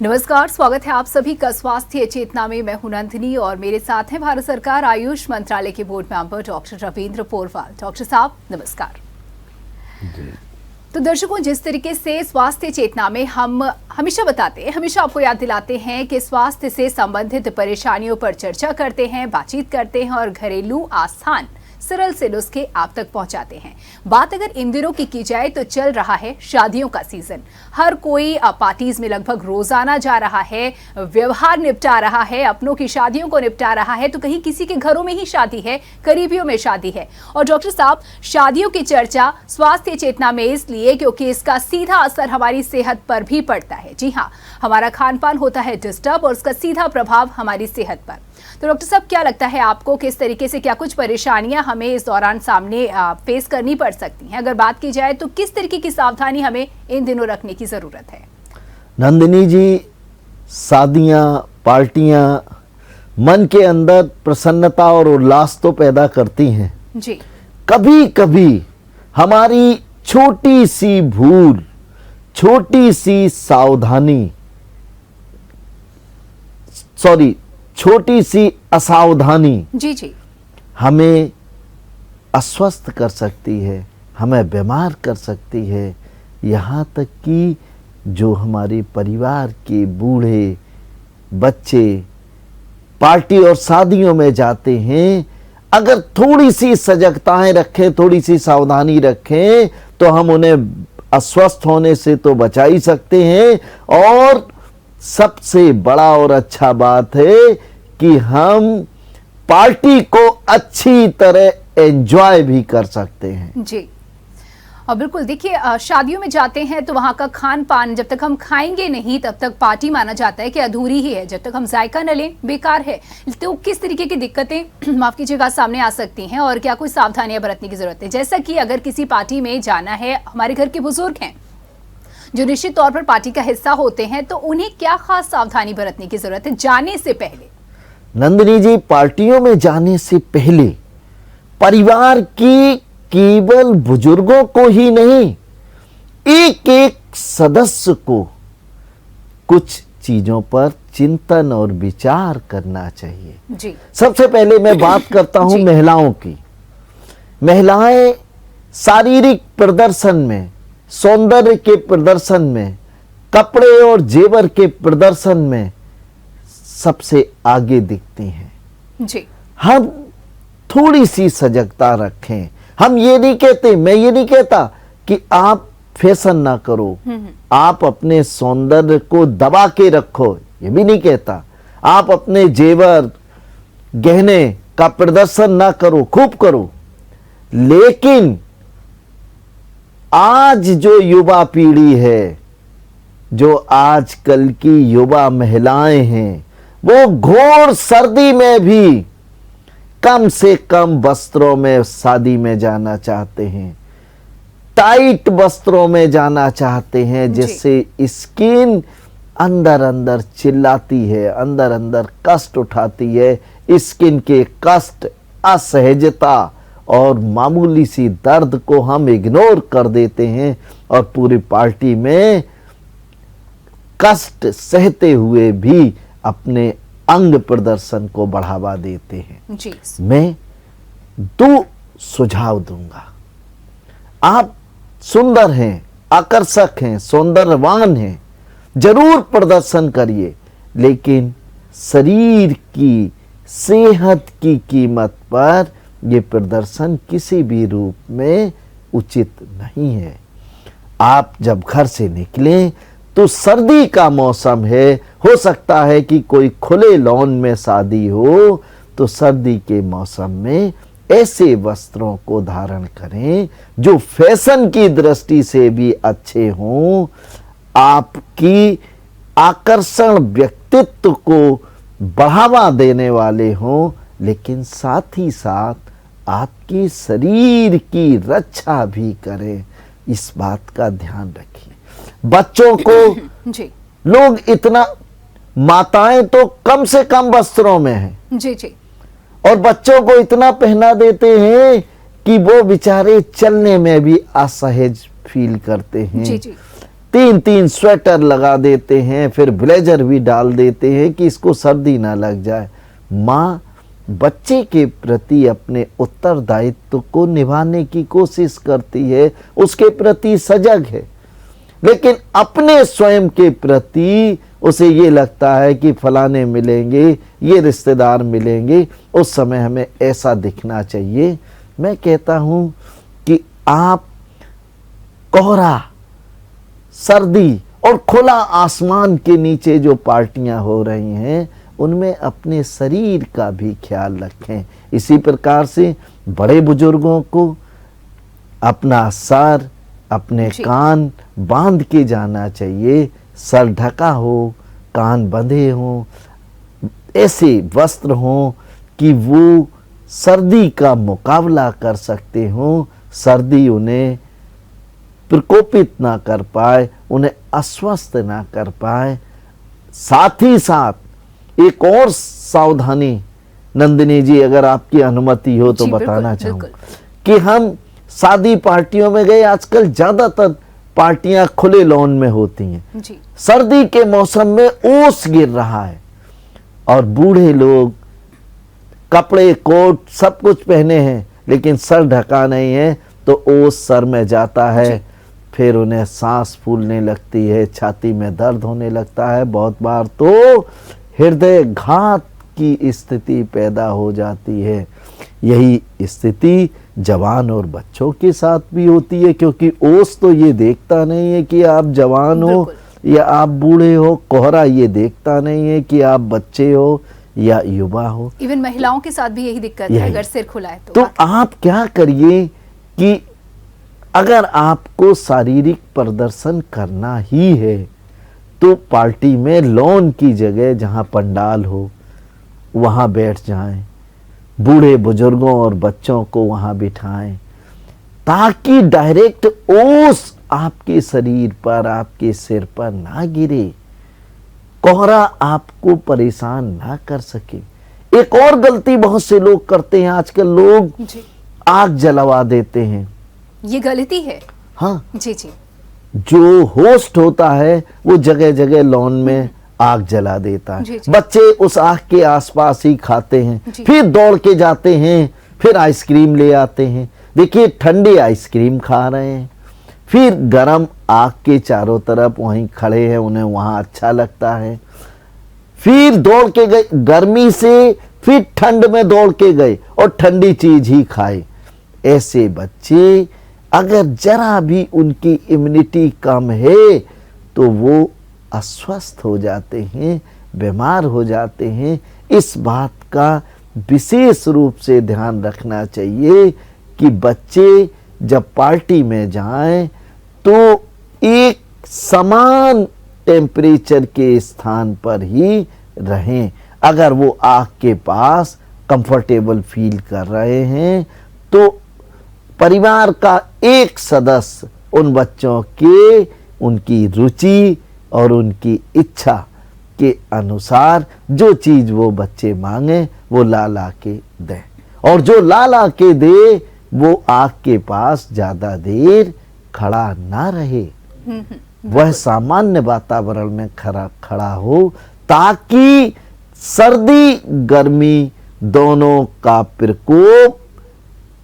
नमस्कार, स्वागत है आप सभी का स्वास्थ्य चेतना में। मैं हूं नंदिनी और मेरे साथ हैं भारत सरकार आयुष मंत्रालय के board member doctor Ravindra Porwal. Doctor साहब नमस्कार। तो दर्शकों, जिस तरीके से स्वास्थ्य चेतना में हम हमेशा बताते हैं, हमेशा आपको याद दिलाते हैं कि स्वास्थ्य से संबंधित परेशानियों पर चर्चा करते हैं, बातचीत करते हैं और घरेलू आसान सरल से नुस्खे आप तक पहुंचाते हैं। बात अगर इन दिनों की जाए तो चल रहा है शादियों का सीजन। हर कोई पार्टीज में लगभग रोजाना जा रहा है, व्यवहार निपटा रहा है, अपनों की शादियों को निपटा रहा है, तो कहीं किसी के घरों में ही शादी है, करीबियों में शादी है। और डॉक्टर साहब, शादियों की चर्चा स्वास्थ्य चेतना में इसलिए क्योंकि इसका सीधा असर हमारी सेहत पर भी पड़ता है। जी हाँ, हमारा खान पान होता है डिस्टर्ब और उसका सीधा प्रभाव हमारी सेहत पर। तो डॉक्टर साहब, क्या लगता है आपको, किस तरीके से क्या कुछ परेशानियां हमें इस दौरान सामने फेस करनी पड़ सकती हैं? अगर बात की जाए तो किस तरीके की सावधानी हमें इन दिनों रखने की जरूरत है? नंदिनी जी, शादियां, पार्टियां मन के अंदर प्रसन्नता और उल्लास तो पैदा करती हैं जी। कभी कभी हमारी छोटी सी भूल, छोटी सी सावधानी, छोटी सी असावधानी जी जी हमें अस्वस्थ कर सकती है, हमें बीमार कर सकती है। यहाँ तक कि जो हमारे परिवार के बूढ़े बच्चे पार्टी और शादियों में जाते हैं, अगर थोड़ी सी सजगताएं रखें, थोड़ी सी सावधानी रखें, तो हम उन्हें अस्वस्थ होने से तो बचा ही सकते हैं। और सबसे बड़ा और अच्छा बात है कि हम पार्टी को अच्छी तरह एंजॉय भी कर सकते हैं। जी। और बिल्कुल देखिए, शादियों में जाते हैं तो वहां का खान पान जब तक हम खाएंगे नहीं तब तक पार्टी माना जाता है कि अधूरी ही है। जब तक हम जायका न लें बेकार है। तो किस तरीके की दिक्कतें माफ कीजिएगा सामने आ सकती हैं और क्या कुछ सावधानियां बरतने की जरूरत है? जैसा कि अगर किसी पार्टी में जाना है, हमारे घर के बुजुर्ग हैं जो निश्चित तौर पर पार्टी का हिस्सा होते हैं, तो उन्हें क्या खास सावधानी बरतने की जरूरत है जाने से पहले? नंदिनी जी, पार्टियों में जाने से पहले परिवार की केवल बुजुर्गों को ही नहीं, एक एक सदस्य को कुछ चीजों पर चिंतन और विचार करना चाहिए। जी। सबसे पहले मैं बात करता हूं महिलाओं की। महिलाएं शारीरिक प्रदर्शन में, सौंदर्य के प्रदर्शन में, कपड़े और जेवर के प्रदर्शन में सबसे आगे दिखती हैं। जी। हम थोड़ी सी सजगता रखें। हम ये नहीं कहते, मैं ये नहीं कहता कि आप फैशन ना करो, आप अपने सौंदर्य को दबा के रखो, ये भी नहीं कहता। आप अपने जेवर गहने का प्रदर्शन ना करो, खूब करो, लेकिन आज जो युवा पीढ़ी है, जो आजकल की युवा महिलाएं हैं, वो घोर सर्दी में भी कम से कम वस्त्रों में शादी में जाना चाहते हैं, टाइट वस्त्रों में जाना चाहते हैं, जिससे स्किन अंदर अंदर चिल्लाती है, अंदर अंदर कष्ट उठाती है। स्किन के कष्ट, असहजता और मामूली सी दर्द को हम इग्नोर कर देते हैं और पूरी पार्टी में कष्ट सहते हुए भी अपने अंग प्रदर्शन को बढ़ावा देते हैं। जी। मैं 2 सुझाव दूंगा। आप सुंदर हैं, आकर्षक हैं, सौंदर्यवान हैं, जरूर प्रदर्शन करिए, लेकिन शरीर की सेहत की कीमत पर यह प्रदर्शन किसी भी रूप में उचित नहीं है। आप जब घर से निकलें तो सर्दी का मौसम है, हो सकता है कि कोई खुले लॉन में शादी हो, तो सर्दी के मौसम में ऐसे वस्त्रों को धारण करें जो फैशन की दृष्टि से भी अच्छे हों, आपकी आकर्षण व्यक्तित्व को बढ़ावा देने वाले हों, लेकिन साथ ही साथ आपके शरीर की रक्षा भी करें। इस बात का ध्यान रखिए। बच्चों को जी। लोग इतना, माताएं तो कम से कम वस्त्रों में हैं जी जी, और बच्चों को इतना पहना देते हैं कि वो बेचारे चलने में भी असहज फील करते हैं। जी जी। 3-3 स्वेटर लगा देते हैं, फिर ब्लेजर भी डाल देते हैं कि इसको सर्दी ना लग जाए। माँ बच्चे के प्रति अपने उत्तरदायित्व को निभाने की कोशिश करती है, उसके प्रति सजग है, लेकिन अपने स्वयं के प्रति उसे ये लगता है कि फलाने मिलेंगे, ये रिश्तेदार मिलेंगे, उस समय हमें ऐसा दिखना चाहिए। मैं कहता हूं कि आप कोहरा, सर्दी और खुला आसमान के नीचे जो पार्टियां हो रही हैं, उनमें अपने शरीर का भी ख्याल रखें। इसी प्रकार से बड़े बुजुर्गों को अपना सर, अपने कान बांध के जाना चाहिए। सर ढका हो, कान बंधे हों, ऐसे वस्त्र हों कि वो सर्दी का मुकाबला कर सकते हों, सर्दी उन्हें प्रकोपित ना कर पाए, उन्हें अस्वस्थ ना कर पाए। साथ ही साथ एक और सावधानी नंदिनी जी, अगर आपकी अनुमति हो तो बताना चाहूँ कि हम शादी पार्टियों में गए, आजकल ज्यादातर पार्टियां खुले लॉन में होती हैं जी। सर्दी के मौसम में ओस गिर रहा है और बूढ़े लोग कपड़े, कोट सब कुछ पहने हैं, लेकिन सर ढका नहीं है, तो ओस सर में जाता है, फिर उन्हें सांस फूलने लगती है, छाती में दर्द होने लगता है, बहुत बार तो हृदय घात की स्थिति पैदा हो जाती है। यही स्थिति जवान और बच्चों के साथ भी होती है, क्योंकि ओस तो ये देखता नहीं है कि आप जवान हो या आप बूढ़े हो, कोहरा ये देखता नहीं है कि आप बच्चे हो या युवा हो। इवन महिलाओं के साथ भी यही दिक्कत है, अगर सिर खुला है तो आप क्या करिए कि अगर आपको शारीरिक प्रदर्शन करना ही है तो पार्टी में लॉन की जगह जहां पंडाल हो वहां बैठ जाएं, बूढ़े बुजुर्गों और बच्चों को वहां बिठाएं, ताकि डायरेक्ट ओस आपके शरीर पर, आपके सिर पर ना गिरे, कोहरा आपको परेशान ना कर सके। एक और गलती बहुत से लोग करते हैं आजकल, लोग आग जलवा देते हैं। ये गलती है। हाँ जी जी। जो होस्ट होता है वो जगह जगह लॉन में आग जला देता है, बच्चे उस आग के आसपास ही खाते हैं, फिर दौड़ के जाते हैं, फिर आइसक्रीम ले आते हैं। देखिए ठंडी आइसक्रीम खा रहे हैं, फिर गरम आग के चारों तरफ वहीं खड़े हैं, उन्हें वहां अच्छा लगता है, फिर दौड़ के गए गर्मी से, फिर ठंड में दौड़ के गए और ठंडी चीज ही खाए। ऐसे बच्चे अगर जरा भी उनकी इम्यूनिटी कम है तो वो अस्वस्थ हो जाते हैं, बीमार हो जाते हैं। इस बात का विशेष रूप से ध्यान रखना चाहिए कि बच्चे जब पार्टी में जाएं तो एक समान टेम्परेचर के स्थान पर ही रहें। अगर वो आग के पास कंफर्टेबल फील कर रहे हैं तो परिवार का एक सदस्य उन बच्चों के, उनकी रुचि और उनकी इच्छा के अनुसार जो चीज वो बच्चे मांगे वो ला के दें, और जो ला के दे वो आग के पास ज्यादा देर खड़ा ना रहे, वह सामान्य वातावरण में खड़ा हो, ताकि सर्दी गर्मी दोनों का प्रकोप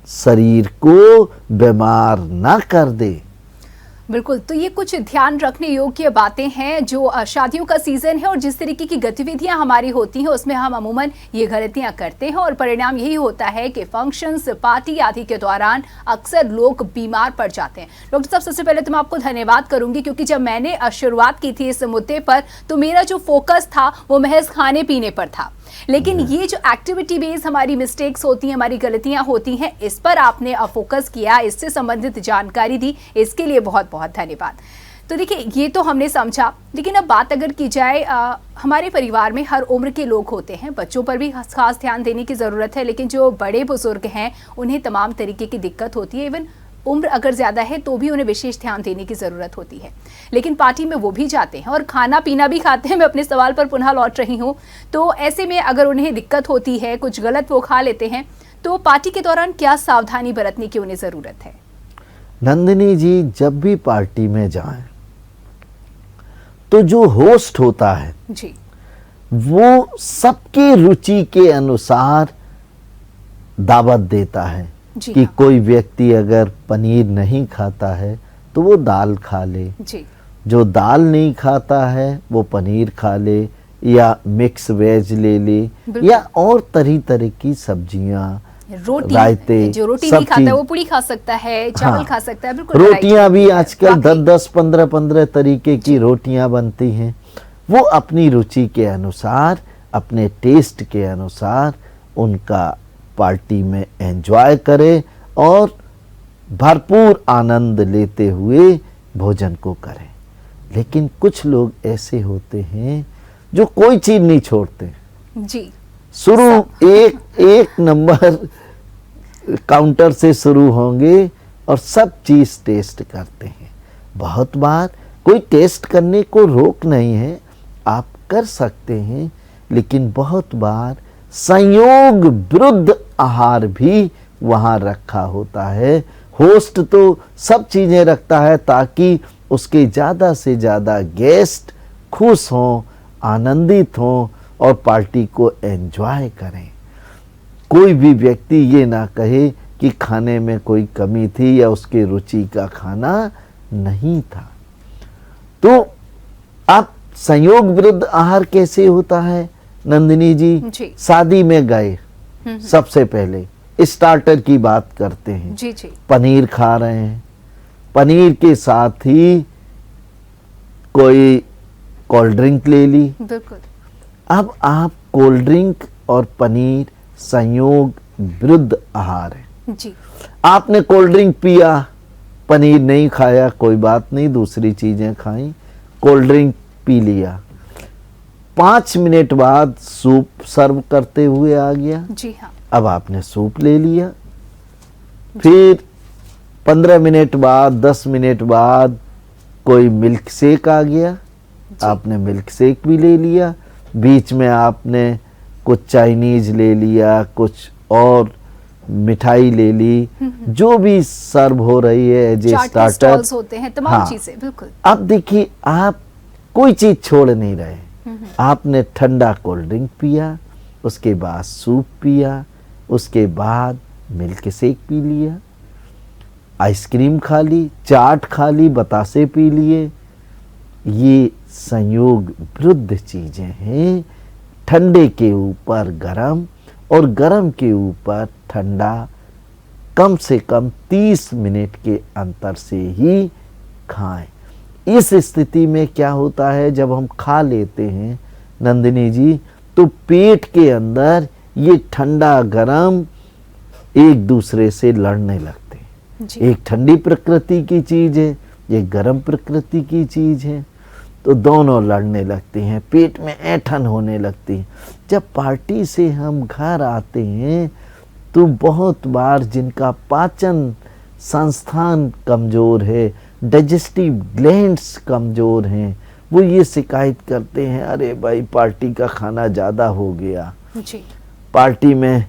शरीर को बीमार ना कर दे। बिल्कुल, तो ये कुछ ध्यान रखने योग्य बातें हैं जो शादियों का सीजन है और जिस तरीके की गतिविधियां हमारी होती हैं उसमें हम अमूमन ये गलतियां करते हैं और परिणाम यही होता है कि फंक्शंस, पार्टी आदि के दौरान अक्सर लोग बीमार पड़ जाते हैं। डॉक्टर साहब, सबसे पहले तो मैं आपको धन्यवाद करूंगी, क्योंकि जब मैंने शुरुआत की थी इस मुद्दे पर तो मेरा जो फोकस था वो महज खाने पीने पर था, लेकिन ये जो एक्टिविटी बेस्ड हमारी मिस्टेक्स होती हैं, हमारी गलतियां होती हैं, इस पर आपने फोकस किया, इससे संबंधित जानकारी दी, इसके लिए बहुत बहुत धन्यवाद। तो देखिए, ये तो हमने समझा, लेकिन अब बात अगर की जाए, हमारे परिवार में हर उम्र के लोग होते हैं, बच्चों पर भी खास ध्यान देने की ज़रूरत है, लेकिन जो बड़े बुजुर्ग हैं उन्हें तमाम तरीके की दिक्कत होती है। इवन उम्र अगर ज़्यादा है तो भी उन्हें विशेष ध्यान देने की ज़रूरत होती है, लेकिन पार्टी में वो भी जाते हैं और खाना पीना भी खाते हैं। मैं अपने सवाल पर पुनः लौट रही हूँ, तो ऐसे में अगर उन्हें दिक्कत होती है, कुछ गलत वो खा लेते हैं, तो पार्टी के दौरान क्या सावधानी बरतने की उन्हें ज़रूरत है? नंदिनी जी, जब भी पार्टी में जाएं तो जो होस्ट होता है जी वो सबकी रुचि के अनुसार दावत देता है जी कि हाँ, कोई व्यक्ति अगर पनीर नहीं खाता है तो वो दाल खा ले, जी जो दाल नहीं खाता है वो पनीर खा ले या मिक्स वेज ले ले बिल्कुल। या और तरह तरह की सब्जियां, रोटी, रायते, जो रोटी सब नहीं खाता चीज। है वो पूड़ी खा सकता है, चावल हाँ, खा सकता है, बिल्कुल रोटियां भी आजकल वाकई। 10-10, 15-15 तरीके की रोटियां बनती हैं। वो अपनी रुचि के अनुसार, अपने टेस्ट के अनुसार उनका पार्टी में एंजॉय करे और भरपूर आनंद लेते हुए भोजन को करें। लेकिन कुछ लोग ऐसे होते हैं जो कोई चीज नहीं छोड़ते, जी शुरू एक नंबर काउंटर से शुरू होंगे और सब चीज टेस्ट करते हैं। बहुत बार कोई टेस्ट करने को रोक नहीं है, आप कर सकते हैं, लेकिन बहुत बार संयोग विरुद्ध आहार भी वहां रखा होता है। होस्ट तो सब चीजें रखता है ताकि उसके ज्यादा से ज्यादा गेस्ट खुश हों, आनंदित हों और पार्टी को एंजॉय करें। कोई भी व्यक्ति ये ना कहे कि खाने में कोई कमी थी या उसके रुचि का खाना नहीं था। तो अब संयोग विरुद्ध आहार कैसे होता है नंदिनी जी? जी। शादी में गए, सबसे पहले स्टार्टर की बात करते हैं। जी जी पनीर खा रहे हैं, पनीर के साथ ही कोई कोल्ड ड्रिंक ले ली। बिल्कुल अब आप कोल्ड ड्रिंक और पनीर संयोग विरुद्ध आहार है। जी आपने कोल्ड ड्रिंक पिया, पनीर नहीं खाया, कोई बात नहीं, दूसरी चीजें खाई, कोल्ड ड्रिंक पी लिया, 5 मिनट बाद सूप सर्व करते हुए आ गया। जी हाँ, अब आपने सूप ले लिया, फिर 15 मिनट बाद, 10 मिनट बाद कोई मिल्क शेक आ गया, आपने मिल्क शेक भी ले लिया, बीच में आपने कुछ चाइनीज ले लिया, कुछ और मिठाई ले ली, जो भी सर्व हो रही है एज ए चाट के स्टार्टर। स्टॉल्स होते हैं, तमाम हाँ। चीजें, बिल्कुल अब देखिए, आप कोई चीज छोड़ नहीं रहे। आपने ठंडा कोल्ड ड्रिंक पिया, उसके बाद सूप पिया, उसके बाद मिल्क शेक पी लिया, आइसक्रीम खा ली, चाट खा ली, बतासे पी लिए। ये संयोग विरुद्ध चीजें हैं। ठंडे के ऊपर गरम और गरम के ऊपर ठंडा कम से कम 30 मिनट के अंतर से ही खाएं। इस स्थिति में क्या होता है, जब हम खा लेते हैं नंदिनी जी, तो पेट के अंदर ये ठंडा गरम एक दूसरे से लड़ने लगते हैं। जी एक ठंडी प्रकृति की चीज है, एक गर्म प्रकृति की चीज है, तो दोनों लड़ने लगते हैं, पेट में ऐंठन होने लगती है। जब पार्टी से हम घर आते हैं तो बहुत बार जिनका पाचन संस्थान कमजोर है, डाइजेस्टिव ग्लैंड्स कमजोर हैं, वो ये शिकायत करते हैं, अरे भाई पार्टी का खाना ज़्यादा हो गया, जी पार्टी में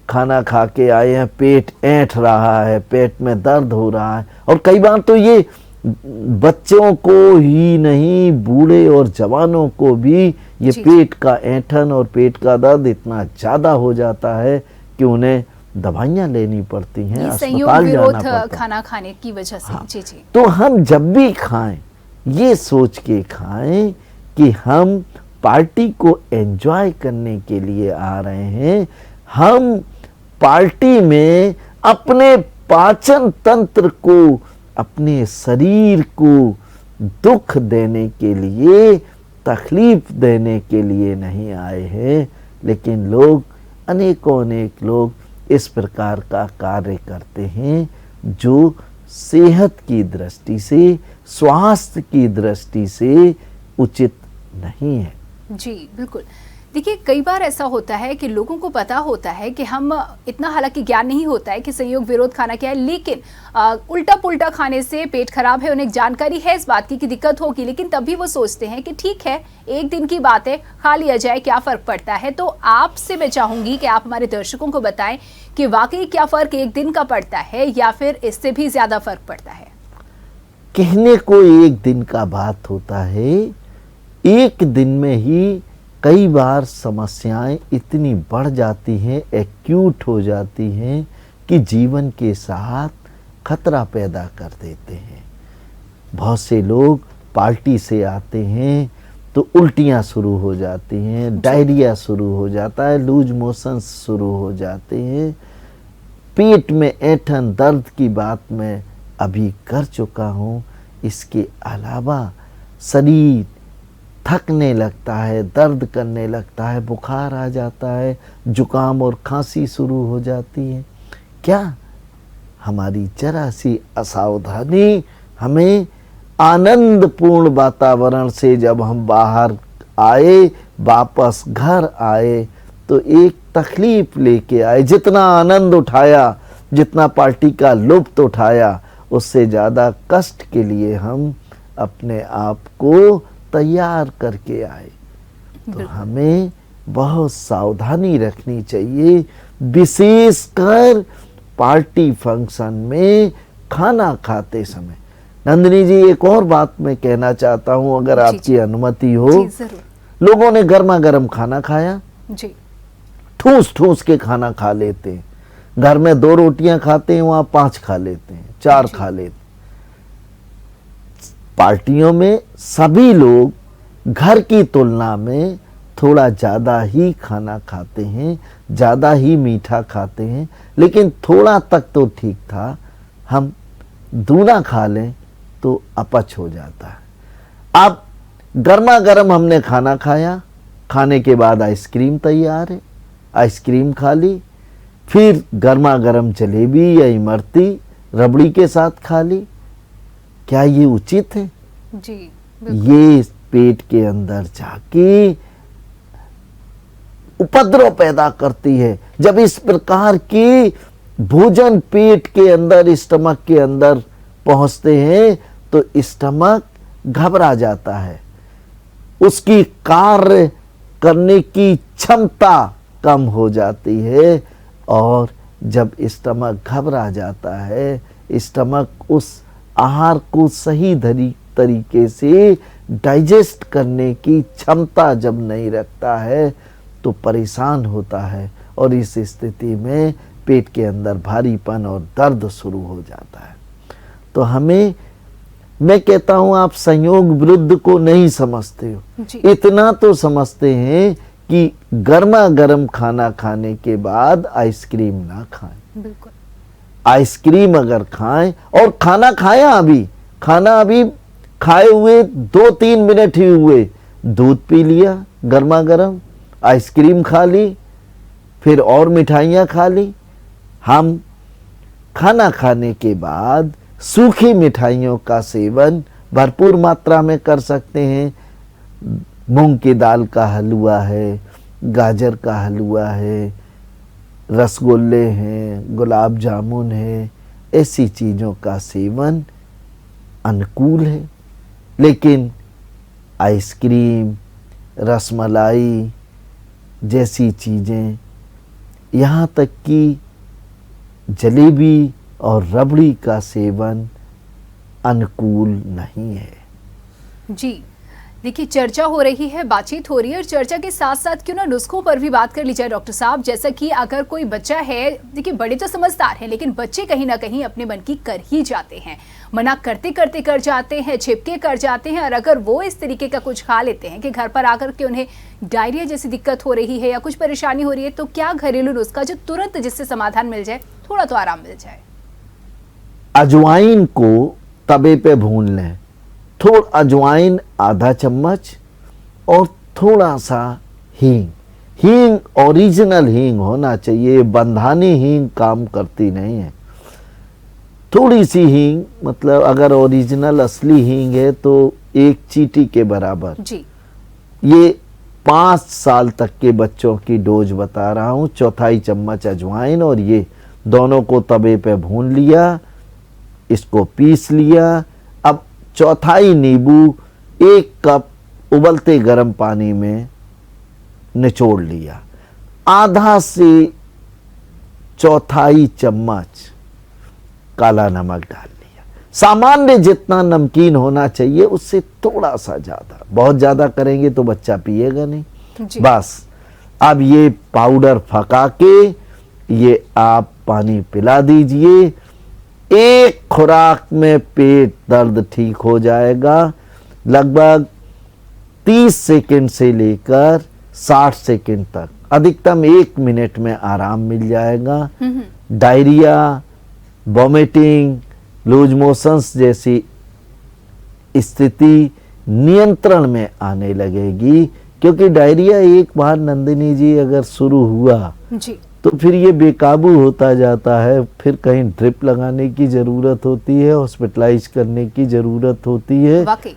खाना खा के आए हैं, पेट ऐंठ रहा है, पेट में दर्द हो रहा है। और कई बार तो ये बच्चों को ही नहीं, बूढ़े और जवानों को भी ये जी, पेट का ऐंठन और पेट का दर्द इतना ज़्यादा हो जाता है कि उन्हें दवाइयाँ लेनी पड़ती हैं, ये संयोग अस्पताल जाना विरोध पड़ता है। खाना खाने की वजह से। हाँ। जी जी तो हम जब भी खाएं, ये सोच के खाएं कि हम पार्टी को एंजॉय करने के लिए आ रहे हैं। हम पार्टी में अपने पाचन तंत्र को, अपने शरीर को दुख देने के लिए, तकलीफ देने के लिए नहीं आए हैं। लेकिन लोग, अनेक लोग इस प्रकार का कार्य करते हैं जो सेहत की दृष्टि से, स्वास्थ्य की दृष्टि से उचित नहीं है। जी बिल्कुल। देखिए, कई बार ऐसा होता है कि लोगों को पता होता है कि हम इतना, हालांकि ज्ञान नहीं होता है कि संयोग विरोध खाना क्या है, लेकिन उल्टा पुल्टा खाने से पेट खराब है, उन्हें जानकारी है इस बात की कि दिक्कत होगी, लेकिन तभी वो सोचते हैं कि ठीक है, एक दिन की बात है, खा लिया जाए, क्या फ़र्क पड़ता है। तो आपसे मैं चाहूँगी कि आप हमारे दर्शकों को बताएं कि वाकई क्या फ़र्क एक दिन का पड़ता है या फिर इससे भी ज़्यादा फ़र्क पड़ता है। कहने को एक दिन का बात होता है, एक दिन में ही कई बार समस्याएं इतनी बढ़ जाती हैं, एक्यूट हो जाती हैं कि जीवन के साथ खतरा पैदा कर देते हैं। बहुत से लोग पार्टी से आते हैं तो उल्टियां शुरू हो जाती हैं, डायरिया शुरू हो जाता है, लूज मोशंस शुरू हो जाते हैं, पेट में ऐंठन दर्द की बात मैं अभी कर चुका हूँ। इसके अलावा शरीर थकने लगता है, दर्द करने लगता है, बुखार आ जाता है, जुकाम और खांसी शुरू हो जाती है। क्या हमारी जरा सी असावधानी हमें आनंदपूर्ण वातावरण से जब हम बाहर आए, वापस घर आए तो एक तकलीफ लेके आए। जितना आनंद उठाया, जितना पार्टी का लुत्फ उठाया, उससे ज़्यादा कष्ट के लिए हम अपने आप को तैयार करके आए। तो हमें बहुत सावधानी रखनी चाहिए, विशेषकर पार्टी फंक्शन में खाना खाते समय। नंदिनी जी, एक और बात मैं कहना चाहता हूं, अगर आपकी अनुमति हो। लोगों ने गर्मा गर्म खाना खाया जी, ठूस ठूस के खाना खा लेते हैं। घर में 2 रोटियां खाते हैं, वहां 5 खा लेते हैं, 4 खा लेते हैं। पार्टियों में सभी लोग घर की तुलना में थोड़ा ज़्यादा ही खाना खाते हैं, ज़्यादा ही मीठा खाते हैं, लेकिन थोड़ा तक तो ठीक था। हम दूना खा लें तो अपच हो जाता है। अब गर्मा गर्म हमने खाना खाया, खाने के बाद आइसक्रीम तैयार है, आइसक्रीम खा ली, फिर गर्मा गर्म जलेबी या इमरती रबड़ी के साथ खा ली। क्या ये उचित है? जी, ये पेट के अंदर जाके उपद्रव पैदा करती है। जब इस प्रकार की भोजन पेट के अंदर, स्टमक के अंदर पहुंचते हैं तो स्टमक घबरा जाता है, उसकी कार्य करने की क्षमता कम हो जाती है। और जब स्टमक घबरा जाता है, स्टमक उस आहार को सही तरीके से डाइजेस्ट करने की क्षमता जब नहीं रखता है तो परेशान होता है, और इस स्थिति में पेट के अंदर भारीपन और दर्द शुरू हो जाता है। तो हमें, मैं कहता हूं, आप संयोग विरुद्ध को नहीं समझते हो, इतना तो समझते हैं कि गर्मा गर्म खाना खाने के बाद आइसक्रीम ना खाएं। बिल्कुल। आइसक्रीम अगर खाएं, और खाना खाया, खाना अभी खाए हुए 2-3 मिनट ही हुए, दूध पी लिया गर्मा गर्म, आइसक्रीम खा ली, फिर और मिठाइयाँ खा ली। हम खाना खाने के बाद सूखी मिठाइयों का सेवन भरपूर मात्रा में कर सकते हैं। मूंग की दाल का हलवा है, गाजर का हलवा है, रसगुल्ले हैं, गुलाब जामुन है, ऐसी चीज़ों का सेवन अनुकूल है। लेकिन आइसक्रीम, रसमलाई जैसी चीज़ें, यहाँ तक कि जलेबी और रबड़ी का सेवन अनुकूल नहीं है। जी, देखिए, चर्चा हो रही है, बातचीत हो रही है, और चर्चा के साथ साथ क्यों ना नुस्खों पर भी बात कर ली जाए डॉक्टर साहब। जैसा कि अगर कोई बच्चा है, देखिए बड़े तो समझदार हैं, लेकिन बच्चे कहीं ना कहीं अपने मन की कर ही जाते हैं, मना करते करते कर जाते हैं, छिपके कर जाते हैं। और अगर वो इस तरीके का कुछ खा लेते हैं कि घर पर आकर के उन्हें डायरिया जैसी दिक्कत हो रही है या कुछ परेशानी हो रही है, तो क्या घरेलू नुस्खा जो तुरंत जिससे समाधान मिल जाए, थोड़ा तो आराम मिल जाए? अजवाइन को तवे पे भून लें, थोड़ा अजवाइन आधा चम्मच, और थोड़ा सा हींग। हींग ओरिजिनल हींग होना चाहिए, बंधानी हींग काम करती नहीं है। थोड़ी सी हींग, मतलब अगर ओरिजिनल असली हींग है तो 1 चींटी के बराबर जी। ये 5 साल तक के बच्चों की डोज बता रहा हूँ। 1/4 चम्मच अजवाइन, और ये दोनों को तवे पे भून लिया, इसको पीस लिया। अब 1/4 नींबू 1 कप उबलते गर्म पानी में निचोड़ लिया। आधा से 1/4 चम्मच काला नमक डाल लिया। सामान्य जितना नमकीन होना चाहिए उससे थोड़ा सा ज्यादा। बहुत ज्यादा करेंगे तो बच्चा पिएगा नहीं। जी। बस अब ये पाउडर पका के ये आप पानी पिला दीजिए। एक खुराक में पेट दर्द ठीक हो जाएगा। लगभग 30 सेकंड से लेकर 60 सेकंड तक, अधिकतम 1 मिनट में आराम मिल जाएगा। डायरिया, वॉमिटिंग, लूज मोशंस जैसी स्थिति नियंत्रण में आने लगेगी। क्योंकि डायरिया एक बार नंदिनी जी अगर शुरू हुआ जी। तो फिर ये बेकाबू होता जाता है। फिर कहीं ड्रिप लगाने की जरूरत होती है, हॉस्पिटलाइज करने की जरूरत होती है। वाकई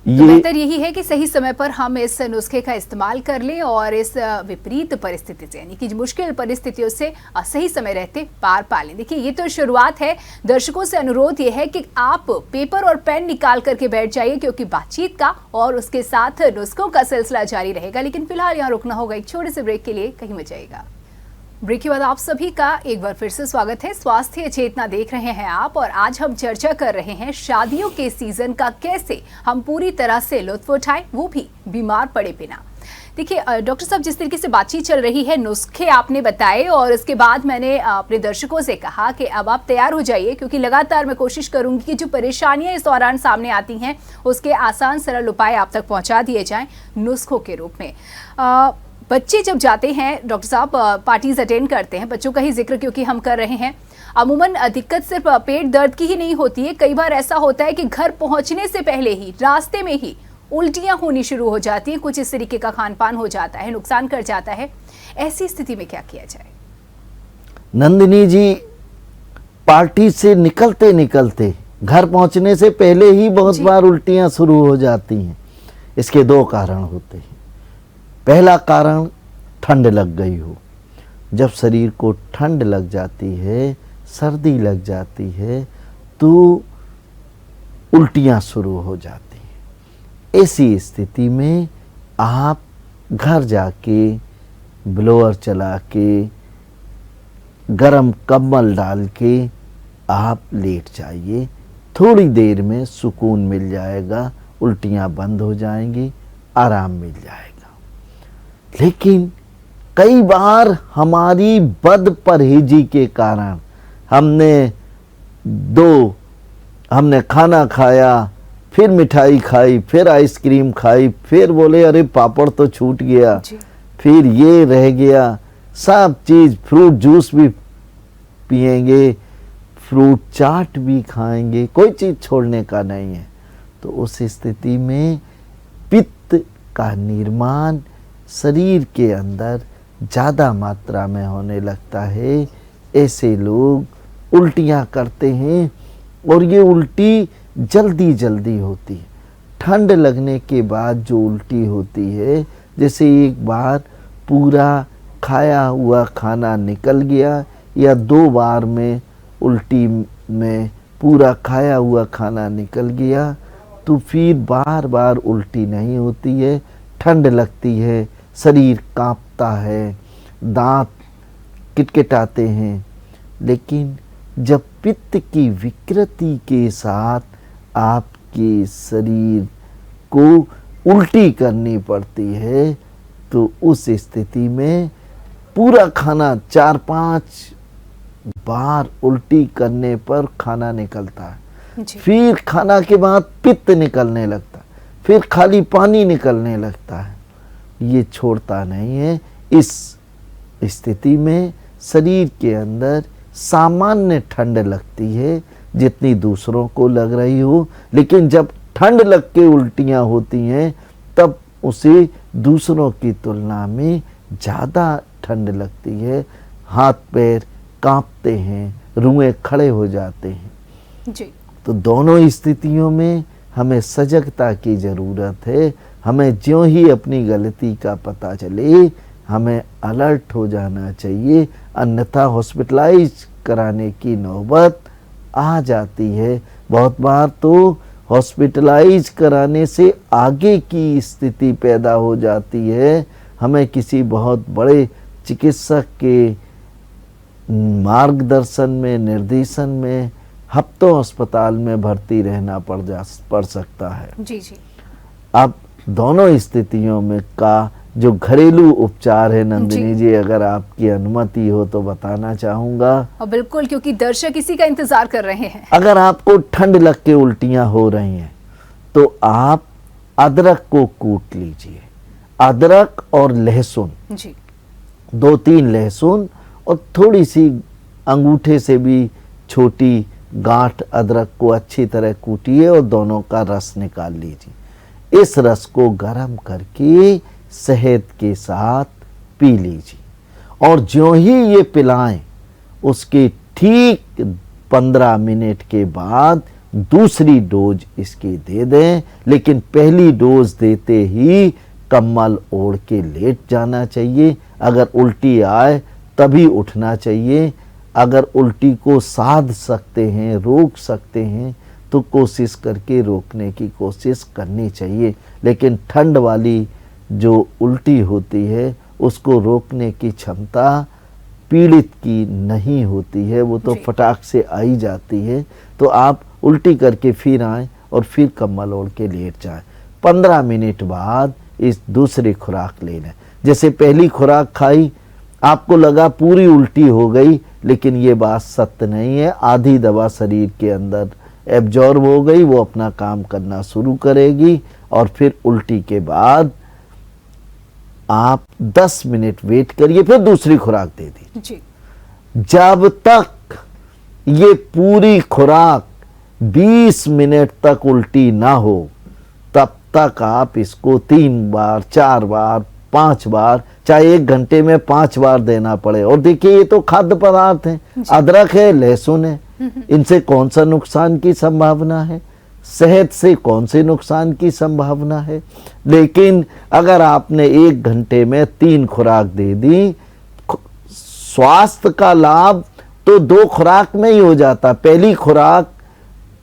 तो बेहतर यही है कि सही समय पर हम इस नुस्खे का इस्तेमाल कर लें और इस विपरीत परिस्थिति से, यानी कि मुश्किल परिस्थितियों से सही समय रहते पार पा लें। देखिए, ये तो शुरुआत है। दर्शकों से अनुरोध ये है कि आप पेपर और पेन निकाल करके बैठ जाइए, क्योंकि बातचीत का और उसके साथ नुस्खों का सिलसिला जारी रहेगा। लेकिन फिलहाल यहाँ रुकना होगा एक छोटे से ब्रेक के लिए, कहीं मत जाइएगा। ब्रेक के बाद आप सभी का एक बार फिर से स्वागत है। स्वास्थ्य चेतना देख रहे हैं आप, और आज हम चर्चा कर रहे हैं शादियों के सीजन का कैसे हम पूरी तरह से लुत्फ उठाएं, वो भी बीमार पड़े बिना। देखिए डॉक्टर साहब, जिस तरीके से बातचीत चल रही है, नुस्खे आपने बताए और उसके बाद मैंने अपने दर्शकों से कहा कि अब आप तैयार हो जाइए, क्योंकि लगातार मैं कोशिश करूंगी कि जो परेशानियां इस दौरान सामने आती हैं उसके आसान सरल उपाय आप तक पहुंचा दिए जाएं नुस्खों के रूप में। बच्चे जब जाते हैं डॉक्टर साहब, पार्टीज अटेंड करते हैं, बच्चों का ही जिक्र क्योंकि हम कर रहे हैं, अमूमन दिक्कत सिर्फ पेट दर्द की ही नहीं होती है। कई बार ऐसा होता है कि घर पहुंचने से पहले ही, रास्ते में ही उल्टियां होनी शुरू हो जाती हैं। कुछ इस तरीके का खान पान हो जाता है, नुकसान कर जाता है। ऐसी स्थिति में क्या किया जाए? नंदिनी जी, पार्टी से निकलते निकलते घर पहुंचने से पहले ही बहुत बार उल्टियां शुरू हो जाती हैं। इसके 2 कारण होते हैं। पहला कारण, ठंड लग गई हो। जब शरीर को ठंड लग जाती है, सर्दी लग जाती है, तो उल्टियां शुरू हो जाती हैं। ऐसी स्थिति में आप घर जाके ब्लोअर चला के, गरम कंबल डाल के आप लेट जाइए। थोड़ी देर में सुकून मिल जाएगा, उल्टियां बंद हो जाएंगी, आराम मिल जाएगा। लेकिन कई बार हमारी बद परहेजी के कारण हमने खाना खाया, फिर मिठाई खाई, फिर आइसक्रीम खाई, फिर बोले अरे पापड़ तो छूट गया, फिर ये रह गया, सब चीज, फ्रूट जूस भी पिएंगे, फ्रूट चाट भी खाएंगे, कोई चीज छोड़ने का नहीं है। तो उस स्थिति में पित्त का निर्माण शरीर के अंदर ज़्यादा मात्रा में होने लगता है। ऐसे लोग उल्टियाँ करते हैं और ये उल्टी जल्दी जल्दी होती है। ठंड लगने के बाद जो उल्टी होती है, जैसे एक बार पूरा खाया हुआ खाना निकल गया, या 2 बार में उल्टी में पूरा खाया हुआ खाना निकल गया, तो फिर बार बार उल्टी नहीं होती है। ठंड लगती है, शरीर कांपता है, दांत किटकिटाते हैं। लेकिन जब पित्त की विकृति के साथ आपके शरीर को उल्टी करनी पड़ती है, तो उस स्थिति में पूरा खाना 4-5 बार उल्टी करने पर खाना निकलता है। फिर खाना के बाद पित्त निकलने लगता है, फिर खाली पानी निकलने लगता है। ये छोड़ता नहीं है। इस स्थिति में शरीर के अंदर सामान्य ठंड लगती है, जितनी दूसरों को लग रही हो। लेकिन जब ठंड लग के उल्टियाँ होती हैं, तब उसे दूसरों की तुलना में ज़्यादा ठंड लगती है। हाथ पैर कांपते हैं, रुएं खड़े हो जाते हैं जी। तो दोनों स्थितियों में हमें सजगता की ज़रूरत है। हमें ज्यों ही अपनी गलती का पता चले, हमें अलर्ट हो जाना चाहिए, अन्यथा हॉस्पिटलाइज कराने की नौबत आ जाती है। बहुत बार तो हॉस्पिटलाइज कराने से आगे की स्थिति पैदा हो जाती है। हमें किसी बहुत बड़े चिकित्सक के मार्गदर्शन में, निर्देशन में हफ्तों अस्पताल में भर्ती रहना पड़ सकता है। जी जी। अब दोनों स्थितियों में का जो घरेलू उपचार है नंदिनी जी, अगर आपकी अनुमति हो तो बताना चाहूंगा। और बिल्कुल, क्योंकि दर्शक इसी का इंतजार कर रहे हैं। अगर आपको ठंड लग के उल्टियां हो रही हैं तो आप अदरक को कूट लीजिए। अदरक और लहसुन जी। 2-3 लहसुन और थोड़ी सी अंगूठे से भी छोटी गांठ अदरक को अच्छी तरह कूटिए और दोनों का रस निकाल लीजिए। इस रस को गर्म करके शहद के साथ पी लीजिए और जो ही ये पिलाएं उसके ठीक 15 मिनट के बाद दूसरी डोज इसकी दे दें। लेकिन पहली डोज देते ही कम्बल ओढ़ के लेट जाना चाहिए। अगर उल्टी आए तभी उठना चाहिए। अगर उल्टी को साध सकते हैं, रोक सकते हैं तो कोशिश करके रोकने की कोशिश करनी चाहिए। लेकिन ठंड वाली जो उल्टी होती है उसको रोकने की क्षमता पीड़ित की नहीं होती है, वो तो फटाक से आई जाती है। तो आप उल्टी करके फिर आएं और फिर कम्बल ओढ़ के लेट जाएं। 15 मिनट बाद इस दूसरी खुराक ले लें। जैसे पहली खुराक खाई, आपको लगा पूरी उल्टी हो गई, लेकिन ये बात सत्य नहीं है। आधी दवा शरीर के अंदर एब्जॉर्ब हो गई, वो अपना काम करना शुरू करेगी और फिर उल्टी के बाद आप 10 मिनट वेट करिए, फिर दूसरी खुराक दे दीजिए। जब तक ये पूरी खुराक 20 मिनट तक उल्टी ना हो तब तक आप इसको 3 बार, 4 बार, 5 बार, चाहे 1 घंटे में 5 बार देना पड़े। और देखिए ये तो खाद्य पदार्थ हैं, अदरक है, लहसुन है, इनसे कौन सा नुकसान की संभावना है? सेहत से कौन से नुकसान की संभावना है? लेकिन अगर आपने 1 घंटे में 3 खुराक दे दी, स्वास्थ्य का लाभ तो 2 खुराक में ही हो जाता। पहली खुराक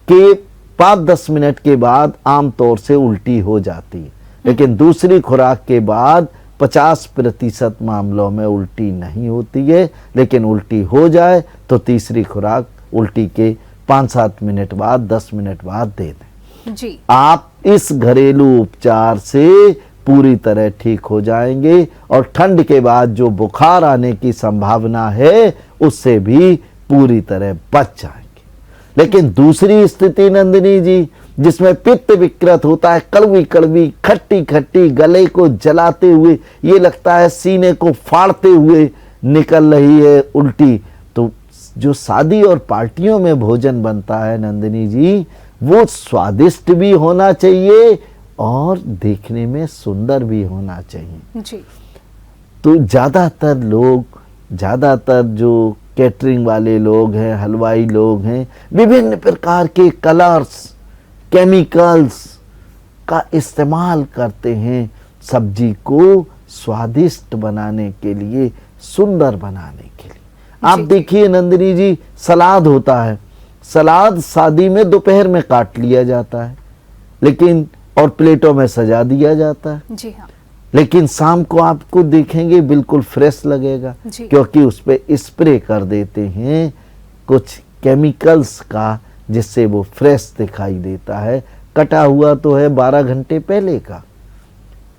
के 5-10 मिनट के बाद आमतौर से उल्टी हो जाती है, लेकिन दूसरी खुराक के बाद 50% मामलों में उल्टी नहीं होती है। लेकिन उल्टी हो जाए तो तीसरी खुराक उल्टी के 5-7 मिनट बाद, 10 मिनट बाद दे दें जी। आप इस घरेलू उपचार से पूरी तरह ठीक हो जाएंगे और ठंड के बाद जो बुखार आने की संभावना है उससे भी पूरी तरह बच जाएंगे। लेकिन दूसरी स्थिति नंदिनी जी, जिसमें पित्त विकृत होता है, कड़वी कड़वी, खट्टी खट्टी, गले को जलाते हुए, ये लगता है सीने को फाड़ते हुए निकल रही है उल्टी, तो जो शादी और पार्टियों में भोजन बनता है नंदिनी जी, वो स्वादिष्ट भी होना चाहिए और देखने में सुंदर भी होना चाहिए जी। तो ज्यादातर जो कैटरिंग वाले लोग हैं, हलवाई लोग हैं, विभिन्न प्रकार के कलर्स, केमिकल्स का इस्तेमाल करते हैं सब्जी को स्वादिष्ट बनाने के लिए, सुंदर बनाने के लिए। आप देखिए नंदिनी जी, सलाद होता है, सलाद शादी में दोपहर में काट लिया जाता है, लेकिन और प्लेटों में सजा दिया जाता है। जी हाँ। लेकिन शाम को आपको देखेंगे बिल्कुल फ्रेश लगेगा, क्योंकि उस पे स्प्रे कर देते हैं कुछ केमिकल्स का, जिससे वो फ्रेश दिखाई देता है। कटा हुआ तो है 12 घंटे पहले का।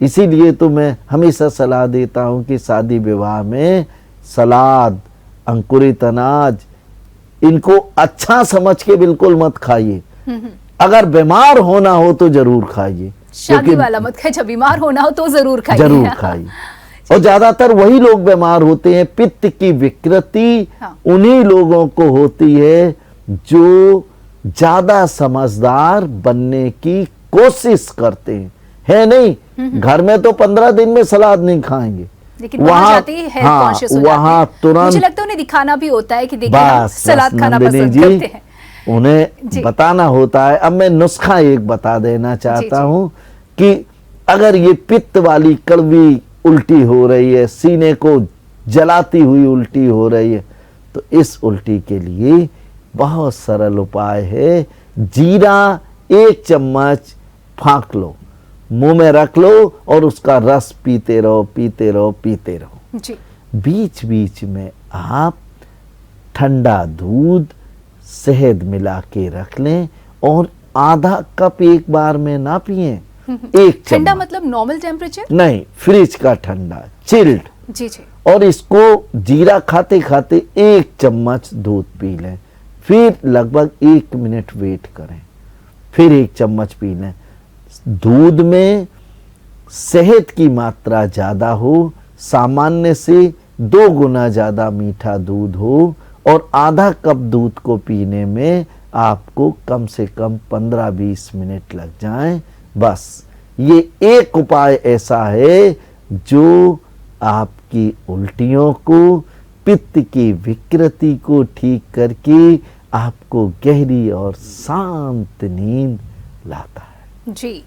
इसीलिए तो मैं हमेशा सलाह देता हूं कि शादी विवाह में सलाद, अंकुरित अनाज, इनको अच्छा समझ के बिल्कुल मत खाइए। अगर बीमार होना हो तो जरूर खाइए, शादी वाला मत खाइए, जब बीमार होना हो तो जरूर खाइए। जरूर खाइए। और ज्यादातर वही लोग बीमार होते हैं। पित्त की विकृति उन्हीं लोगों को होती है जो ज्यादा समझदार बनने की कोशिश करते हैं। है नहीं, घर में तो 15 दिन में सलाद नहीं खाएंगे, लेकिन वहां जाते ही हेल्थ कॉन्शियस हो जाते हैं। वहां तुरंत, मुझे लगता है उन्हें दिखाना भी होता है कि देखिए हम सलाद खाना पसंद करते हैं। उन्हें बताना होता है। अब मैं नुस्खा एक बता देना चाहता हूं कि अगर ये पित्त वाली कड़वी उल्टी हो रही है, सीने को जलाती हुई उल्टी हो रही है, तो इस उल्टी के लिए बहुत सरल उपाय है। जीरा 1 चम्मच फाँक लो, मुंह में रख लो और उसका रस पीते रहो, पीते रहो, पीते रहो। जी। बीच बीच में आप ठंडा दूध शहद मिला के रख लें और आधा कप एक बार में ना पिए। एक ठंडा चम्मच मतलब नॉर्मल टेम्परेचर? नहीं, फ्रिज का ठंडा, चिल्ड। जी जी। और इसको जीरा खाते खाते 1 चम्मच दूध पी लें, फिर लगभग 1 मिनट वेट करें, फिर 1 चम्मच पी लें। दूध में शहद की मात्रा ज्यादा हो, सामान्य से 2 गुना ज्यादा मीठा दूध हो और आधा कप दूध को पीने में आपको कम से कम 15-20 मिनट लग जाएं। बस ये एक उपाय ऐसा है जो आपकी उल्टियों को, पित्त की विकृति को ठीक करके आपको गहरी और शांत नींद लाता है। जी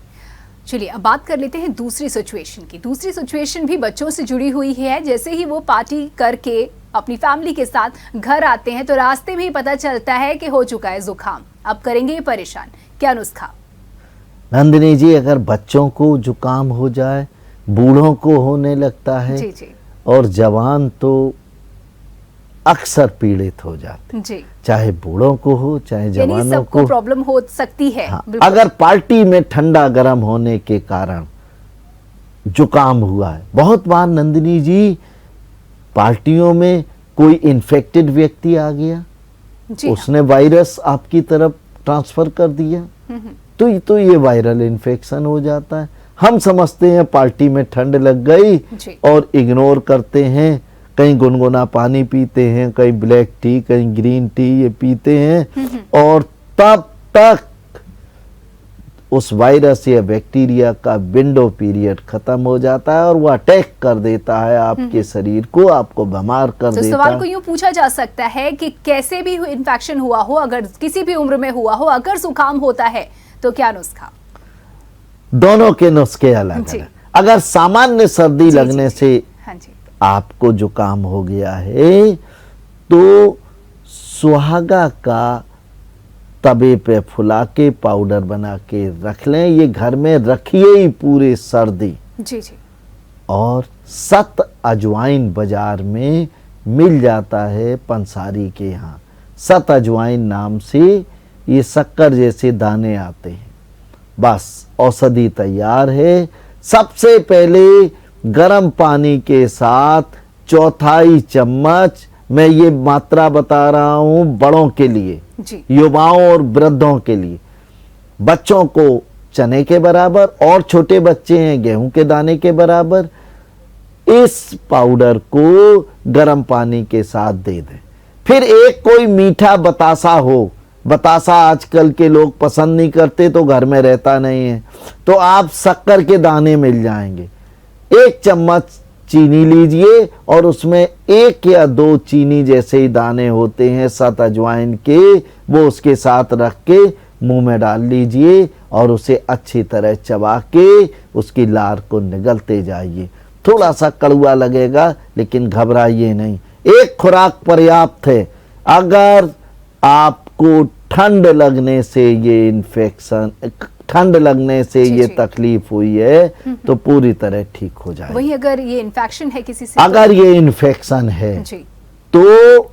चलिए, अब बात कर लेते हैं दूसरी सिचुएशन की। दूसरी सिचुएशन भी बच्चों से जुड़ी हुई है। जैसे ही वो पार्टी करके अपनी फैमिली के साथ घर आते हैं तो रास्ते में ही पता चलता है कि हो चुका है जुकाम। अब करेंगे ये परेशान, क्या नुस्खा? नंदिनी जी, अगर बच्चों को जुकाम हो जाए, बूढ़ों को होने लगता है जी जी और जवान तो अक्सर पीड़ित हो जाते, जी, चाहे बूढ़ों को हो चाहे यानी जवानों सबको को। प्रॉब्लम हो सकती है। हाँ, बिल्कुल। अगर पार्टी में ठंडा गर्म होने के कारण जुकाम हुआ है, बहुत बार नंदिनी जी पार्टियों में कोई इन्फेक्टेड व्यक्ति आ गया, जी हाँ। उसने वायरस आपकी तरफ ट्रांसफर कर दिया, तो ये वायरल इन्फेक्शन हो जाता है। हम समझते हैं पार्टी में ठंड लग गई जी। और इग्नोर करते हैं, कहीं गुनगुना पानी पीते हैं, कहीं ब्लैक टी, कहीं ग्रीन टी ये पीते हैं और तब तक उस वायरस या बैक्टीरिया का विंडो पीरियड खत्म हो जाता है और वो अटैक कर देता है आपके शरीर को, आपको बीमार कर तो देता सवाल है। को यूं पूछा जा सकता है कि कैसे भी इन्फेक्शन हुआ हो, अगर किसी भी उम्र में हुआ हो, अगर जुकाम होता है तो क्या नुस्खा? दोनों के नुस्खे अलग जी। अलग। अगर सामान्य सर्दी जी, लगने जी, से हाँ जी, आपको जुकाम हो गया है तो सुहागा का तवे पे फुला के पाउडर बना के रख लें, ये घर में रखिए ही पूरे सर्दी। जी जी, और सत अजवाइन बाजार में मिल जाता है पंसारी के यहाँ। सत अजवाइन नाम से ये शक्कर जैसे दाने आते हैं। बस औषधि तैयार है। सबसे पहले गर्म पानी के साथ 1/4 चम्मच, मैं ये मात्रा बता रहा हूं बड़ों के लिए, जी युवाओं और वृद्धों के लिए, बच्चों को चने के बराबर और छोटे बच्चे हैं गेहूं के दाने के बराबर, इस पाउडर को गर्म पानी के साथ दे दें। फिर एक कोई मीठा बतासा हो, बतासा आजकल के लोग पसंद नहीं करते तो घर में रहता नहीं है, तो आप शक्कर के दाने मिल जाएंगे, 1 चम्मच चीनी लीजिए और उसमें 1 या 2 चीनी जैसे ही दाने होते हैं सत अजवाइन के, वो उसके साथ रख के मुंह में डाल लीजिए और उसे अच्छी तरह चबा के उसकी लार को निगलते जाइए। थोड़ा सा कड़वा लगेगा लेकिन घबराइए नहीं, 1 खुराक पर्याप्त है। अगर आपको ठंड लगने से ये इन्फेक्शन, ठंड लगने से जी, ये जी। तकलीफ हुई है तो पूरी तरह ठीक हो जाएगी। वही अगर ये इन्फेक्शन है किसी से, अगर ये इन्फेक्शन है जी तो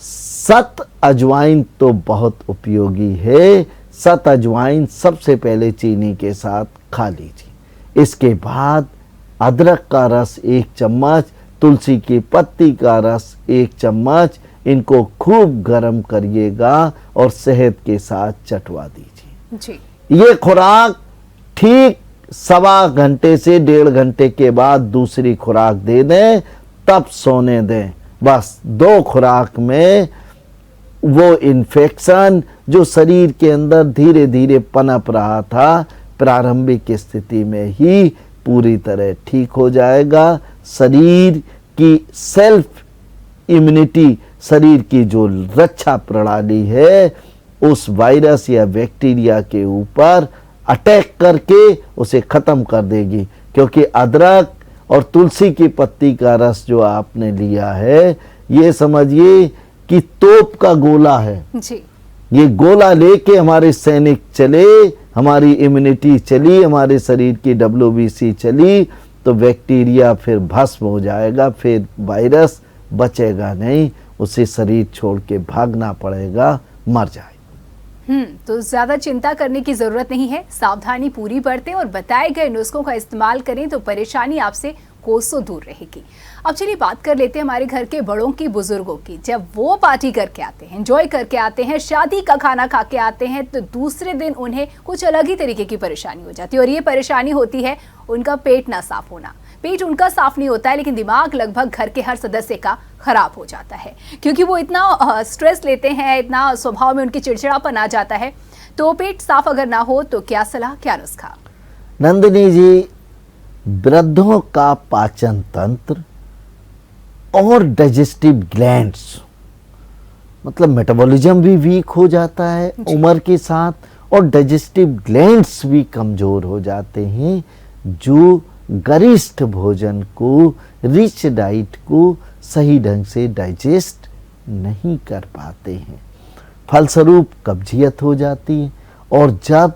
सत अजवाइन तो बहुत उपयोगी है। सत अजवाइन सबसे पहले चीनी के साथ खा लीजिए। इसके बाद अदरक का रस 1 चम्मच, तुलसी की पत्ती का रस 1 चम्मच, इनको खूब गर्म करिएगा और शहद के साथ चटवा दीजिए। जी ये खुराक ठीक 1.25 घंटे से 1.5 घंटे के बाद दूसरी खुराक दे दें, तब सोने दें। बस 2 खुराक में वो इन्फेक्शन जो शरीर के अंदर धीरे धीरे पनप रहा था, प्रारंभिक स्थिति में ही पूरी तरह ठीक हो जाएगा। शरीर की सेल्फ इम्यूनिटी, शरीर की जो रक्षा प्रणाली है, उस वायरस या बैक्टीरिया के ऊपर अटैक करके उसे खत्म कर देगी। क्योंकि अदरक और तुलसी की पत्ती का रस जो आपने लिया है, ये समझिए कि तोप का गोला है। जी ये गोला लेके हमारे सैनिक चले, हमारी इम्यूनिटी चली, हमारे शरीर की WBC चली, तो बैक्टीरिया फिर भस्म हो जाएगा, फिर वायरस बचेगा नहीं, उसे शरीर छोड़ के भागना पड़ेगा, मर जाए। तो ज्यादा चिंता करने की जरूरत नहीं है, सावधानी पूरी बरतें और बताए गए नुस्खों का इस्तेमाल करें तो परेशानी आपसे कोसों दूर रहेगी। अब चलिए बात कर लेते हैं हमारे घर के बड़ों की, बुजुर्गों की। जब वो पार्टी करके आते हैं, एंजॉय करके आते हैं, शादी का खाना खा के आते हैं, तो दूसरे दिन उन्हें कुछ अलग ही तरीके की परेशानी हो जाती है। और ये परेशानी होती है उनका पेट ना साफ होना। पेट उनका साफ नहीं होता है, लेकिन दिमाग लगभग घर के हर सदस्य का खराब हो जाता है, क्योंकि वो इतना स्ट्रेस लेते हैं, इतना स्वभाव में उनकी चिड़चिड़ापन आ जाता है। तो पेट साफ अगर ना हो तो क्या सलाह, क्या नुस्खा? नंदिनी जी, वृद्धों का पाचन तंत्र और डाइजेस्टिव ग्लैंड्स, मतलब मेटाबॉलिज्म भी वीक हो जाता है उम्र के साथ, और डाइजेस्टिव ग्लैंड्स भी कमजोर हो जाते हैं, जो गरिष्ठ भोजन को, रिच डाइट को सही ढंग से डाइजेस्ट नहीं कर पाते हैं। फलस्वरूप कब्जियत हो जाती है, और जब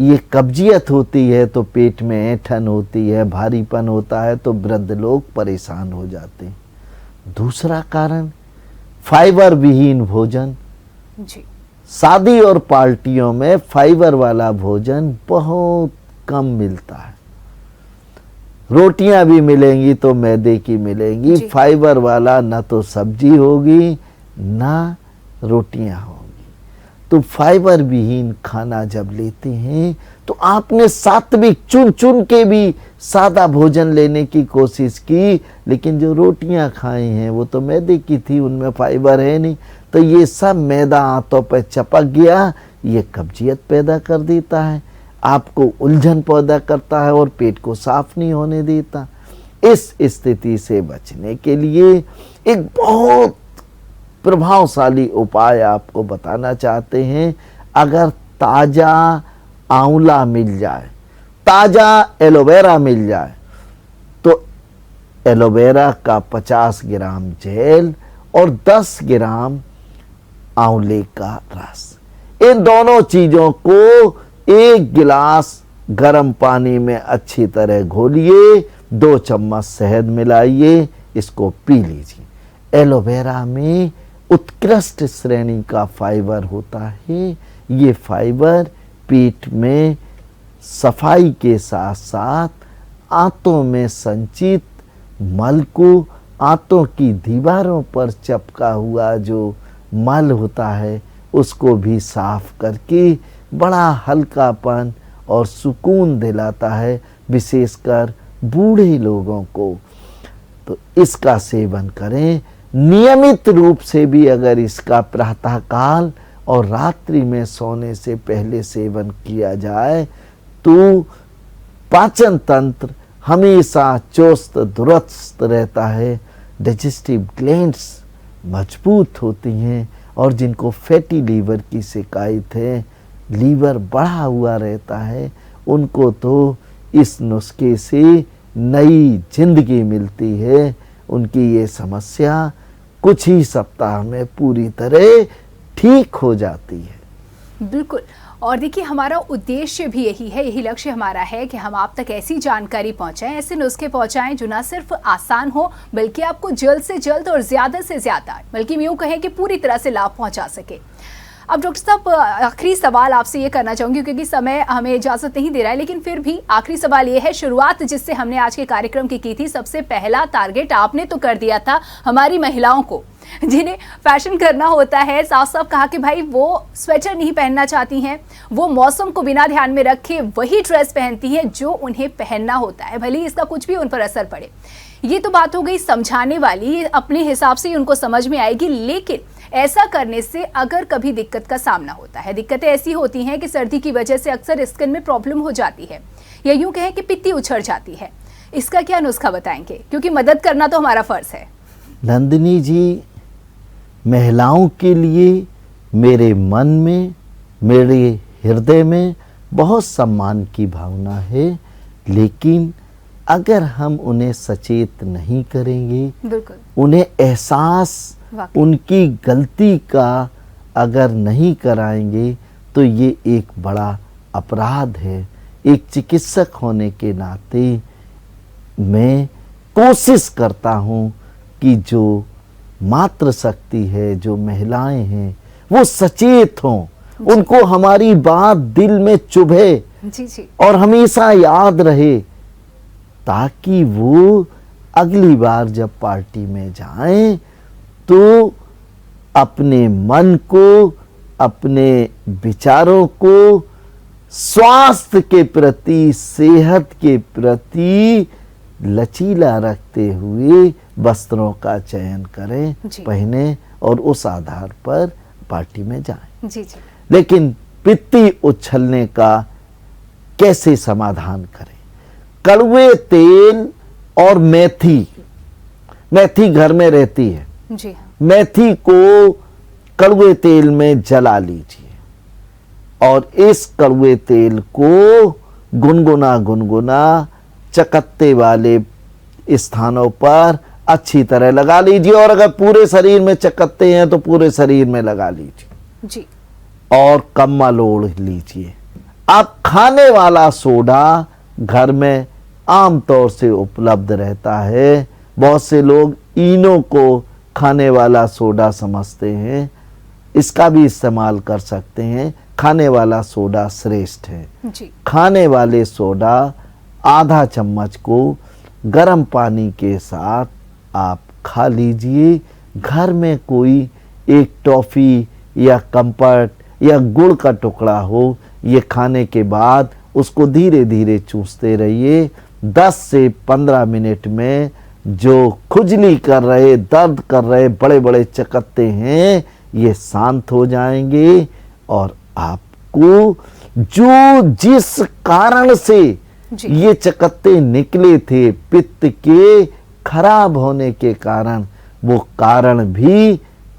ये कब्जियत होती है तो पेट में ऐंठन होती है, भारीपन होता है, तो वृद्ध लोग परेशान हो जाते हैं। दूसरा कारण फाइबर विहीन भोजन जी। शादी और पार्टियों में फाइबर वाला भोजन बहुत कम मिलता है। रोटियां भी मिलेंगी तो मैदे की मिलेंगी, फाइबर वाला ना तो सब्जी होगी ना रोटियां होंगी। तो फाइबर विहीन खाना जब लेते हैं तो आपने सात्विक चुन चुन के भी सादा भोजन लेने की कोशिश की, लेकिन जो रोटियां खाई हैं वो तो मैदे की थी, उनमें फाइबर है नहीं, तो ये सब मैदा आंतों पर चपक गया, ये कब्जियत पैदा कर देता है, आपको उलझन पैदा करता है और पेट को साफ नहीं होने देता। इस स्थिति से बचने के लिए एक बहुत प्रभावशाली उपाय आपको बताना चाहते हैं। अगर ताजा आंवला मिल जाए, ताजा एलोवेरा मिल जाए, तो एलोवेरा का 50 ग्राम जेल और 10 ग्राम आंवले का रस, इन दोनों चीजों को 1 गिलास गर्म पानी में अच्छी तरह घोलिए, 2 चम्मच शहद मिलाइए, इसको पी लीजिए। एलोवेरा में उत्कृष्ट श्रेणी का फाइबर होता है। ये फाइबर पेट में सफाई के साथ साथ आंतों में संचित मल को, आंतों की दीवारों पर चिपका हुआ जो मल होता है उसको भी साफ करके बड़ा हल्कापन और सुकून दिलाता है, विशेषकर बूढ़े लोगों को। तो इसका सेवन करें नियमित रूप से भी। अगर इसका प्रातःकाल और रात्रि में सोने से पहले सेवन किया जाए तो पाचन तंत्र हमेशा चुस्त दुरुस्त रहता है, डाइजेस्टिव ग्लैंड्स मजबूत होती हैं, और जिनको फैटी लीवर की शिकायत है, लीवर बढ़ा हुआ रहता है, उनको तो इस नुस्खे से नई जिंदगी मिलती है। उनकी ये समस्या कुछ ही सप्ताह में पूरी तरह ठीक हो जाती है। बिल्कुल। और देखिए, हमारा उद्देश्य भी यही है, यही लक्ष्य हमारा है कि हम आप तक ऐसी जानकारी पहुंचाएं, ऐसे नुस्खे पहुंचाएं जो ना सिर्फ आसान हो बल्कि आपको जल्द से जल्द और ज्यादा से ज्यादा, बल्कि यूं कहें कि पूरी तरह से लाभ पहुंचा सके। अब डॉक्टर साहब, आखिरी सवाल आपसे ये करना चाहूंगी, क्योंकि समय हमें इजाजत नहीं दे रहा है, लेकिन फिर भी आखिरी सवाल ये है। शुरुआत जिससे हमने आज के कार्यक्रम की थी, सबसे पहला टारगेट आपने तो कर दिया था हमारी महिलाओं को, जिन्हें फैशन करना होता है। साफ साफ कहा कि भाई वो स्वेटर नहीं पहनना चाहती हैं, वो मौसम को बिना ध्यान में रखे वही ड्रेस पहनती हैं जो उन्हें पहनना होता है, भले ही इसका कुछ भी उन पर असर पड़े। ये तो बात हो गई समझाने वाली, अपने हिसाब से ही उनको समझ में आएगी। लेकिन ऐसा करने से अगर कभी दिक्कत का सामना होता है, दिक्कतें ऐसी होती हैं कि सर्दी की वजह से अक्सर स्किन में प्रॉब्लम हो जाती है, या यूं कहें कि पित्ती उछड़ जाती है, इसका क्या नुस्खा बताएंगे? क्योंकि मदद करना तो हमारा फर्ज है। नंदिनी जी, महिलाओं के लिए मेरे मन में, मेरे हृदय में बहुत सम्मान की भावना है, लेकिन अगर हम उन्हें सचेत नहीं करेंगे, बिल्कुल, उन्हें एहसास उनकी गलती का अगर नहीं कराएंगे, तो ये एक बड़ा अपराध है। एक चिकित्सक होने के नाते मैं कोशिश करता हूँ कि जो मातृशक्ति है, जो महिलाएं हैं, वो सचेत हों, उनको हमारी बात दिल में चुभे जी और हमेशा याद रहे, ताकि वो अगली बार जब पार्टी में जाएं तो अपने मन को, अपने विचारों को स्वास्थ्य के प्रति, सेहत के प्रति लचीला रखते हुए वस्त्रों का चयन करें, पहने और उस आधार पर पार्टी में जाएं। जी। लेकिन पित्ती उछलने का कैसे समाधान करें? कड़वे तेल और मेथी घर में रहती है, जी हाँ। मेथी को कड़वे तेल में जला लीजिए और इस कड़वे तेल को गुनगुना चकत्ते वाले स्थानों पर अच्छी तरह लगा लीजिए, और अगर पूरे शरीर में चकत्ते हैं तो पूरे शरीर में लगा लीजिए जी। और कम्बल ओढ़ लीजिए। अब खाने वाला सोडा घर में आमतौर से उपलब्ध रहता है। बहुत से लोग इनो को खाने वाला सोडा समझते हैं, इसका भी इस्तेमाल कर सकते हैं। खाने वाला सोडा श्रेष्ठ है जी। खाने वाले सोडा आधा चम्मच को गर्म पानी के साथ आप खा लीजिए। घर में कोई एक टॉफी या कंपट या गुड़ का टुकड़ा हो, ये खाने के बाद उसको धीरे धीरे चूसते रहिए। 10 से 15 मिनट में जो खुजली कर रहे, दर्द कर रहे बड़े बड़े चकत्ते हैं, ये शांत हो जाएंगे और आपको जो जिस कारण से ये चकत्ते निकले थे, पित्त के खराब होने के कारण, वो कारण भी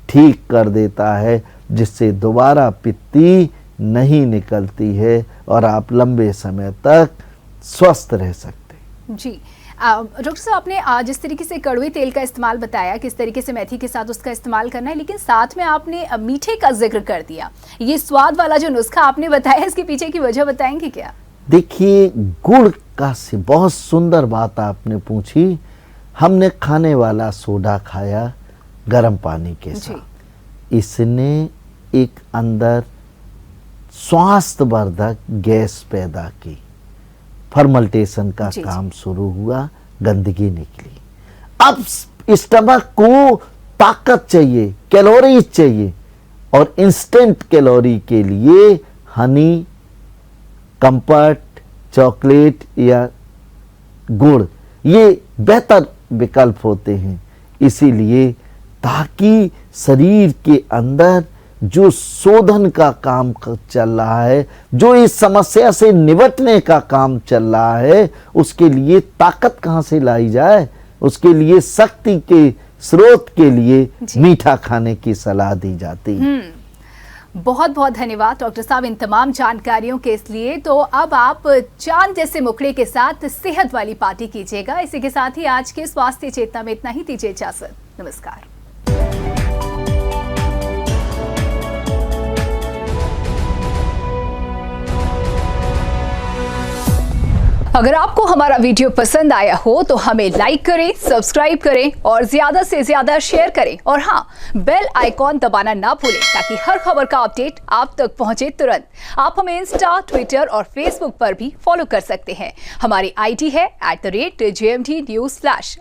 ठीक कर देता है, जिससे दोबारा पित्ती नहीं निकलती है और आप लंबे समय तक स्वस्थ रह सकते हैं। जी। डॉक्टर साहब, आपने जिस तरीके से कड़वे तेल का इस्तेमाल बताया, किस तरीके से मेथी के साथ उसका इस्तेमाल करना है, लेकिन साथ में आपने मीठे का जिक्र कर दिया। ये स्वाद वाला जो नुस्खा आपने बताया, इसके पीछे की वजह बताएंगे क्या? देखिए, गुड़ का से बहुत सुंदर बात आपने पूछी। हमने खाने वाला सोडा खाया गर्म पानी के साथ, इसने एक अंदर स्वास्थ्यवर्धक गैस पैदा की, फर्मेंटेशन का काम शुरू हुआ, गंदगी निकली। अब स्टमक को ताकत चाहिए, कैलोरीज चाहिए, और इंस्टेंट कैलोरी के लिए हनी, कंफर्ट, चॉकलेट या गुड़ ये बेहतर विकल्प होते हैं। इसीलिए ताकि शरीर के अंदर जो शोधन का काम चल रहा है, जो इस समस्या से निपटने का काम चल रहा है, उसके लिए ताकत कहाँ से लाई जाए, उसके लिए शक्ति के स्रोत के लिए मीठा खाने की सलाह दी जाती है। बहुत बहुत धन्यवाद डॉक्टर साहब इन तमाम जानकारियों के लिए। तो अब आप चांद जैसे मुखड़े के साथ सेहत वाली पार्टी कीजिएगा। इसी के साथ ही आज के स्वास्थ्य चेतना में इतना ही। दीजिए इजाजत। नमस्कार। अगर आपको हमारा वीडियो पसंद आया हो तो हमें लाइक करें, सब्सक्राइब करें और ज्यादा से ज्यादा शेयर करें। और हाँ, बेल आइकॉन दबाना ना भूलें ताकि हर खबर का अपडेट आप तक पहुंचे तुरंत। आप हमें इंस्टा, ट्विटर और फेसबुक पर भी फॉलो कर सकते हैं। हमारी आईडी है @JMT News Flash।